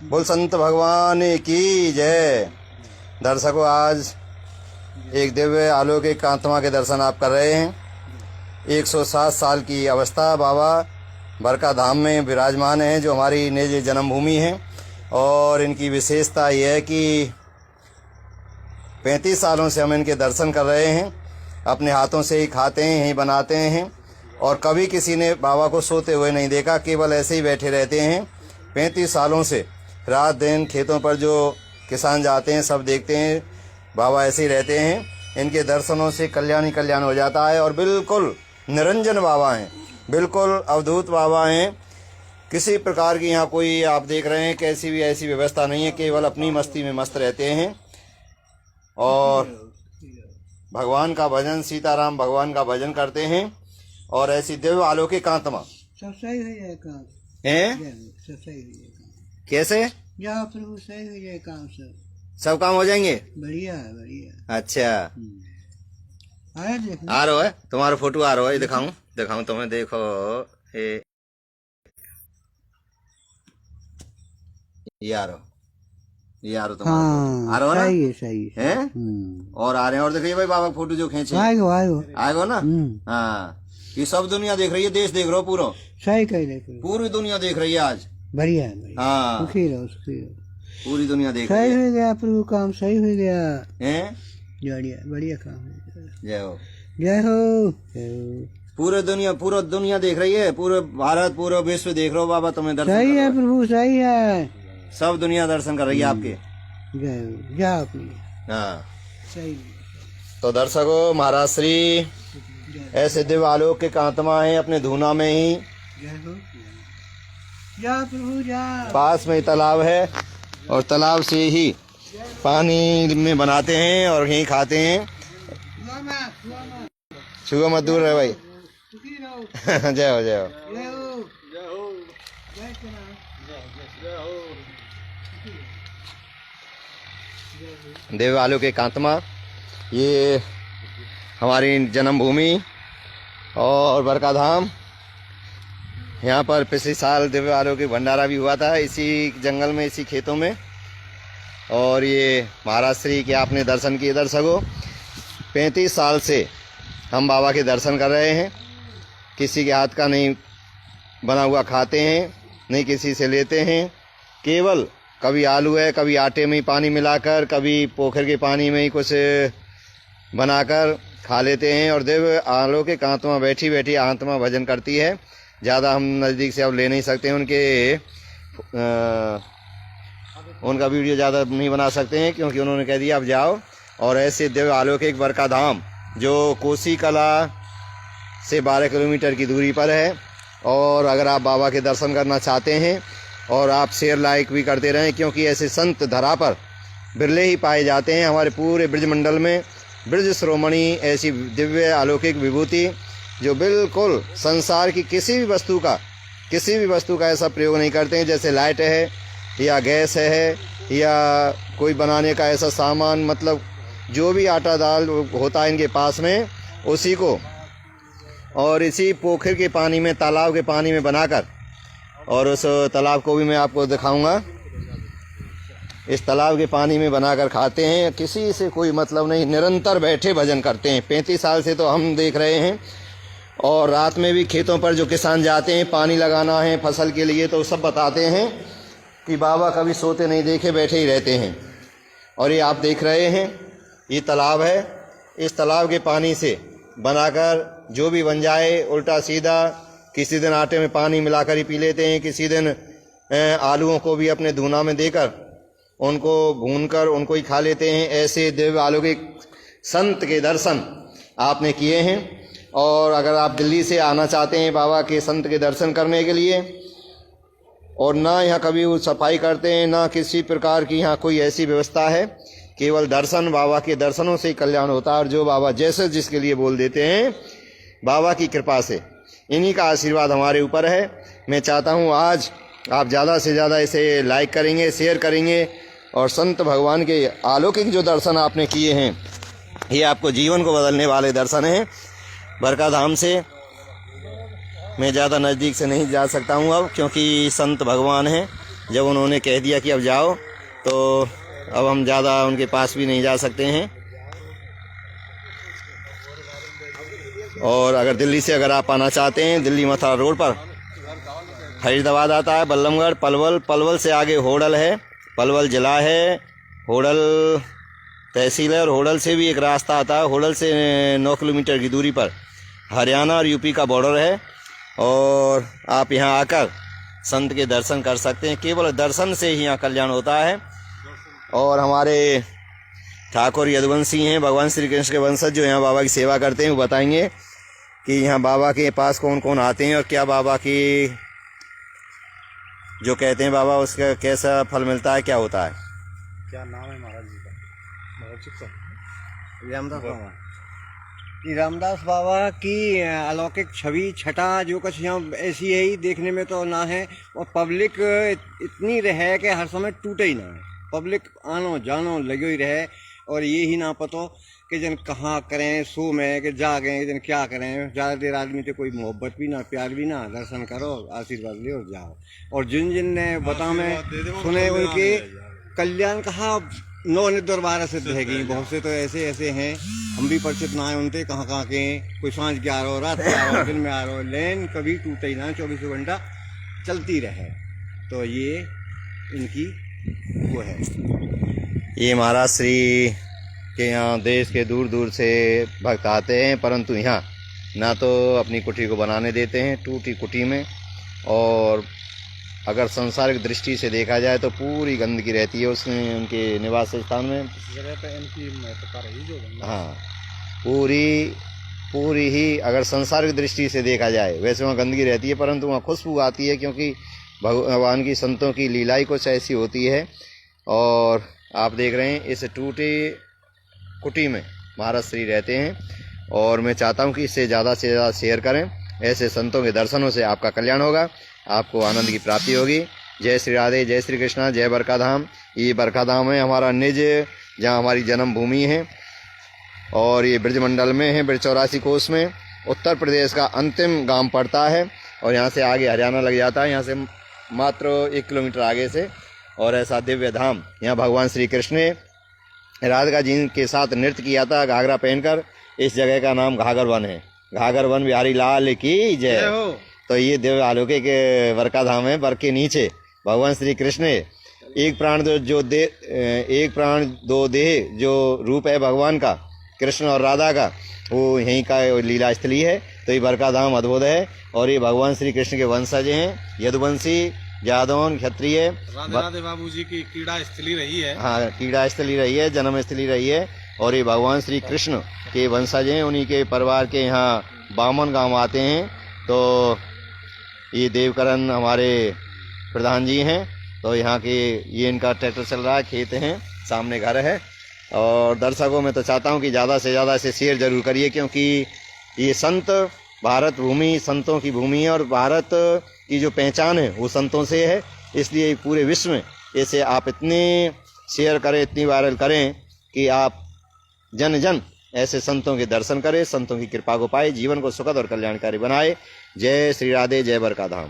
बोल संत भगवान की जय। दर्शकों, आज एक दिव्य अलौकिक आत्मा के दर्शन आप कर रहे हैं। 107 साल की अवस्था बाबा बरका धाम में विराजमान हैं, जो हमारी निज जन्मभूमि है। और इनकी विशेषता यह है कि 35 सालों से हम इनके दर्शन कर रहे हैं। अपने हाथों से ही खाते हैं, यही बनाते हैं, और कभी किसी ने बाबा को सोते हुए नहीं देखा, केवल ऐसे ही बैठे रहते हैं। 35 सालों से रात दिन खेतों पर जो किसान जाते हैं सब देखते हैं, बाबा ऐसे ही रहते हैं। इनके दर्शनों से कल्याण ही कल्याण हो जाता है। और बिल्कुल निरंजन बाबा हैं, बिल्कुल अवधूत बाबा हैं। किसी प्रकार की यहाँ कोई आप देख रहे हैं कैसी भी ऐसी व्यवस्था नहीं है, केवल अपनी मस्ती में मस्त रहते हैं और भगवान का भजन, सीताराम भगवान का भजन करते हैं। और ऐसी दिव्य अलौकिक आत्मा सब सही हो जाए काम है। सब सही हो जाए काम। कैसे? जाओ प्रभु, सही हो जाए काम। सब काम हो जाएंगे। बढ़िया है, बढ़िया। अच्छा, आया देखो, आ रहा है तुम्हारा फोटो, आ रहा है। दिखाऊं तुम्हें, देखो ये आ रहा, ये आ रहा तुम्हारा फोटो, आ रहा ना? सही है, सही है। और आ रहे हैं, और देखिए भाई बाबा फोटो जो खींचे आएगा ना। हाँ, ये सब दुनिया देख रही है, देश देख रहा हो पूरा। सही कह रहे, पूरी दुनिया देख रही है आज। बढ़िया है, बढ़िया। हाँ, सुखी रहो, सुखी रहो। पूरी दुनिया देख रही सही है। हो गया प्रभु, काम सही हो गया हैं? बढ़िया, बढ़िया काम है। जय हो, जय हो, जय हो। पूरा दुनिया देख रही है, पूरे भारत, पूरा विश्व देख रहा हो बाबा, तुम्हें दर्शन सही कर है रहा प्रभु, सही है। सब दुनिया दर्शन कर रही है आपके। जय हो, जाओ अपनी। हाँ, सही। तो दर्शकों, महाराज श्री ऐसे दिव्य अलौकिक आत्मा है, अपने धूना में ही जय हो, जा प्रभु जा। पास में ही तालाब है, और तालाब से ही पानी में बनाते हैं और यहीं खाते हैं। छुआ मत, दूर रहे भाई। सुखी रहो। जय हो, जय हो। जय हो, जय हो, जय श्री राम। दिव्य अलौकिक आत्मा, ये हमारी जन्मभूमि और बरका धाम। यहाँ पर पिछले साल दिव्य अलौकिक भंडारा भी हुआ था, इसी जंगल में, इसी खेतों में। और ये महाराज श्री के आपने दर्शन किए। दर्शकों, 35 साल से हम बाबा के दर्शन कर रहे हैं। किसी के हाथ का नहीं बना हुआ खाते हैं, नहीं किसी से लेते हैं। केवल कभी आलू है, कभी आटे में ही पानी मिलाकर, कभी पोखर के पानी में ही कुछ बनाकर खा लेते हैं। और दिव्य अलौकिक आत्मा बैठी बैठी आत्मा भजन करती है। ज़्यादा हम नज़दीक से अब ले नहीं सकते हैं, उनका वीडियो ज़्यादा नहीं बना सकते हैं, क्योंकि उन्होंने कह दिया अब जाओ। और ऐसे दिव्य अलौकिक बरका धाम जो कोसी कला से 12 किलोमीटर की दूरी पर है। और अगर आप बाबा के दर्शन करना चाहते हैं, और आप शेयर लाइक भी करते रहें, क्योंकि ऐसे संत धरा पर बिरले ही पाए जाते हैं। हमारे पूरे ब्रजमंडल में ब्रज श्रोमणी ऐसी दिव्य अलौकिक विभूति, जो बिल्कुल संसार की किसी भी वस्तु का ऐसा प्रयोग नहीं करते हैं। जैसे लाइट है या गैस है या कोई बनाने का ऐसा सामान, मतलब जो भी आटा दाल होता है इनके पास में, उसी को और इसी पोखर के पानी में, तालाब के पानी में बनाकर, और उस तालाब को भी मैं आपको दिखाऊंगा, इस तालाब के पानी में बनाकर खाते हैं। किसी से कोई मतलब नहीं, निरंतर बैठे भजन करते हैं। 35 साल से तो हम देख रहे हैं। और रात में भी खेतों पर जो किसान जाते हैं, पानी लगाना है फसल के लिए, तो सब बताते हैं कि बाबा कभी सोते नहीं देखे, बैठे ही रहते हैं। और ये आप देख रहे हैं, ये तालाब है। इस तालाब के पानी से बनाकर जो भी बन जाए, उल्टा सीधा, किसी दिन आटे में पानी मिलाकर ही पी लेते हैं, किसी दिन आलूओं को भी अपने धूना में देकर उनको भूनकर उनको ही खा लेते हैं। ऐसे दिव्य अलौकिक संत के दर्शन आपने किए हैं। और अगर आप दिल्ली से आना चाहते हैं बाबा के संत के दर्शन करने के लिए, और ना यहाँ कभी वो सफाई करते हैं, ना किसी प्रकार की यहाँ कोई ऐसी व्यवस्था है, केवल दर्शन, बाबा के दर्शनों से ही कल्याण होता है। और जो बाबा जैसे जिसके लिए बोल देते हैं, बाबा की कृपा से, इन्हीं का आशीर्वाद हमारे ऊपर है। मैं चाहता हूँ आज आप ज़्यादा से ज़्यादा इसे लाइक करेंगे, शेयर करेंगे, और संत भगवान के अलौकिक जो दर्शन आपने किए हैं, ये आपको जीवन को बदलने वाले दर्शन हैं। बरका धाम से मैं ज़्यादा नज़दीक से नहीं जा सकता हूँ अब, क्योंकि संत भगवान हैं, जब उन्होंने कह दिया कि अब जाओ, तो अब हम ज़्यादा उनके पास भी नहीं जा सकते हैं। और अगर दिल्ली से अगर आप आना चाहते हैं, दिल्ली मथुरा रोड पर फरीदाबाद आता है, बल्लभगढ़, पलवल, पलवल से आगे होडल है, पलवल जिला है, होडल तहसील है, और होडल से भी एक रास्ता आता है। होडल से 9 किलोमीटर की दूरी पर हरियाणा और यूपी का बॉर्डर है। और आप यहाँ आकर संत के दर्शन कर सकते हैं। केवल दर्शन से ही यहाँ कल्याण होता है। और हमारे ठाकुर यदुवंशी हैं, भगवान श्री कृष्ण के वंशज, जो यहाँ बाबा की सेवा करते हैं, वो बताएंगे कि यहाँ बाबा के पास कौन कौन आते हैं और क्या बाबा की जो कहते हैं बाबा उसका कैसा फल मिलता है, क्या होता है। क्या नाम है महाराज जी का? रामदास बाबा। कि रामदास बाबा की अलौकिक छवि छटा जो कुछ यहाँ ऐसी है ही, देखने में तो ना है। और पब्लिक इतनी रहे कि हर समय टूटे ही ना है। पब्लिक आनो जानो लगे ही रहे। और ये ही ना पतो कि जन कहाँ करें, सो में कि जागें, जन क्या करें। ज़्यादा देर आदमी तो कोई मोहब्बत भी ना, प्यार भी ना, दर्शन करो, आशीर्वाद ले और जाओ। और जिन जिन ने बता में सुने उनके कल्याण कहा 9 निद्र 12 सिद्ध हैगी। बहुत से तो ऐसे ऐसे हैं, हम भी परिचित ना है उनसे, कहाँ कहाँ के हैं। कोई सांझ के आ रहा हो, रात के आ रहा हो, दिन में आ रहा हो, लेकिन कभी टूटे ही ना, 24 घंटा चलती रहे। तो ये इनकी वो है। ये महाराज श्री के यहाँ देश के दूर दूर से भक्त आते हैं, परंतु यहाँ ना तो अपनी कुटी को बनाने देते हैं, टूटी कुटी में। और अगर सांसारिक दृष्टि से देखा जाए तो पूरी गंदगी रहती है उसमें, उनके निवास स्थान में। हाँ, पूरी ही अगर सांसारिक दृष्टि से देखा जाए वैसे वहाँ गंदगी रहती है, परंतु वहाँ खुशबू आती है, क्योंकि भगवान की संतों की लीलाई कुछ ऐसी होती है। और आप देख रहे हैं इस टूटी कुटी में महाराज श्री रहते हैं। और मैं चाहता हूँ कि इससे ज़्यादा से ज़्यादा शेयर करें। ऐसे संतों के दर्शनों से आपका कल्याण होगा, आपको आनंद की प्राप्ति होगी। जय श्री राधे, जय श्री कृष्णा, जय बरकाधाम। ये बरकाधाम है हमारा निज, जहाँ हमारी जन्मभूमि है। और ये ब्रजमंडल में है, ब्रज 84 कोस में उत्तर प्रदेश का अंतिम गांव पड़ता है। और यहाँ से आगे हरियाणा लग जाता है, यहाँ से मात्र 1 किलोमीटर आगे से। और ऐसा दिव्य धाम, यहाँ भगवान श्री कृष्ण ने राधिका जी के साथ नृत्य किया था घाघरा पहनकर। इस जगह का नाम घाघर वन है। घाघर वन बिहारी लाल की जय। तो ये दिव्य अलौकिक बरका धाम है। बर के नीचे भगवान श्री कृष्ण ने एक प्राण दो देह जो रूप है भगवान का, कृष्ण और राधा का, वो यहीं का लीला स्थली है। तो ये बरका धाम अद्भुत है। और ये भगवान श्री कृष्ण के वंशज हैं, यदुवंशी, जादौन, क्षत्रिय। राधे बाबू जी की क्रीड़ा स्थली रही है। हाँ, क्रीड़ा स्थली रही है, जन्म स्थली रही है। और ये भगवान श्री कृष्ण के वंशज हैं, उन्हीं के परिवार के यहाँ बामन गांव आते हैं। तो ये देवकरण हमारे प्रधान जी हैं। तो यहाँ के ये इनका ट्रैक्टर चल रहा है, खेत हैं, सामने घर है। और दर्शकों में तो चाहता हूँ कि ज़्यादा से ज़्यादा इसे शेयर जरूर करिए, क्योंकि ये संत भारत भूमि संतों की भूमि है। और भारत की जो पहचान है वो संतों से है। इसलिए पूरे विश्व में इसे आप इतने शेयर करें, इतनी वायरल करें कि आप जन जन ऐसे संतों के दर्शन करें, संतों की कृपा को पाए, जीवन को सुखद और कल्याणकारी बनाए। जय श्री राधे, जय बरका धाम।